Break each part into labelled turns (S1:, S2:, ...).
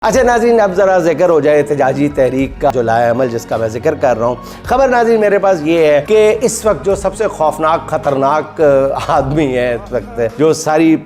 S1: اچھا ناظرین، اب ذرا ذکر ہو جائے احتجاجی تحریک کا جو لائے عمل جس کا میں ذکر کر رہا ہوں۔ خبر ناظرین میرے پاس یہ ہے کہ اس وقت جو سب سے خوفناک خطرناک آدمی ہے اس وقت جو ساری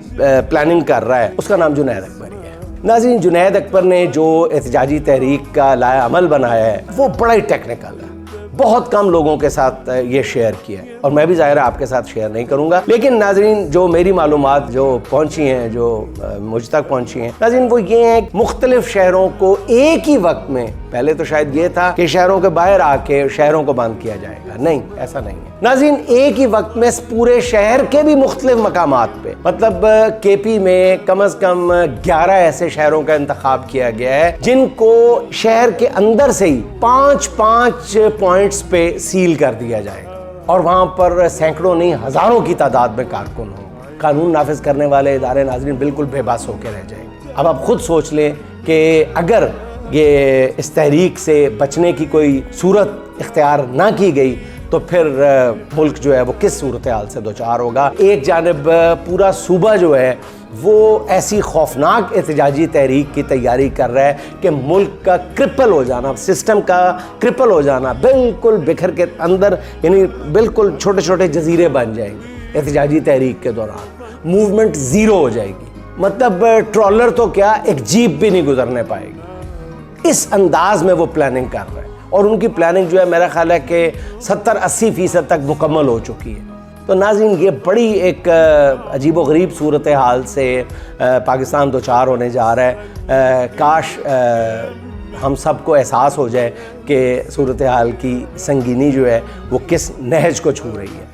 S1: پلاننگ کر رہا ہے، اس کا نام جنید اکبر ہی ہے۔ ناظرین، جنید اکبر نے جو احتجاجی تحریک کا لائے عمل بنایا ہے وہ بڑا ہی ٹیکنیکل ہے، بہت کم لوگوں کے ساتھ یہ شیئر کیا ہے اور میں بھی ظاہر ہے آپ کے ساتھ شیئر نہیں کروں گا، لیکن ناظرین جو میری معلومات جو پہنچی ہیں، جو مجھ تک پہنچی ہیں ناظرین، وہ یہ ہیں کہ مختلف شہروں کو ایک ہی وقت میں، پہلے تو شاید یہ تھا کہ شہروں کے باہر آ کے شہروں کو بند کیا جائے گا، نہیں، ایسا نہیں ہے ناظرین۔ ایک ہی وقت میں پورے شہر کے بھی مختلف مقامات پہ، مطلب کے پی میں کم از کم 11 ایسے شہروں کا انتخاب کیا گیا ہے جن کو شہر کے اندر سے ہی 5 پوائنٹس پہ سیل کر دیا جائے گا اور وہاں پر سینکڑوں نہیں ہزاروں کی تعداد میں کارکن ہوں گے۔ قانون نافذ کرنے والے ادارے ناظرین بالکل بے بس ہو کے رہ جائیں گے۔ اب آپ خود سوچ لیں کہ اگر یہ اس تحریک سے بچنے کی کوئی صورت اختیار نہ کی گئی تو پھر ملک جو ہے وہ کس صورتحال سے دوچار ہوگا۔ ایک جانب پورا صوبہ جو ہے وہ ایسی خوفناک احتجاجی تحریک کی تیاری کر رہا ہے کہ ملک کا کرپل ہو جانا، سسٹم کا کرپل ہو جانا، بالکل بکھر کے اندر، یعنی بالکل چھوٹے چھوٹے جزیرے بن جائیں گے احتجاجی تحریک کے دوران، موومنٹ زیرو ہو جائے گی، مطلب ٹرالر تو کیا ایک جیپ بھی نہیں گزرنے پائے گی۔ اس انداز میں وہ پلاننگ کر رہے ہیں اور ان کی پلاننگ جو ہے میرا خیال ہے کہ 70-80% تک مکمل ہو چکی ہے۔ تو ناظرین یہ بڑی ایک عجیب و غریب صورتحال سے پاکستان دوچار ہونے جا رہا ہے۔ کاش ہم سب کو احساس ہو جائے کہ صورتحال کی سنگینی جو ہے وہ کس نہج کو چھو رہی ہے۔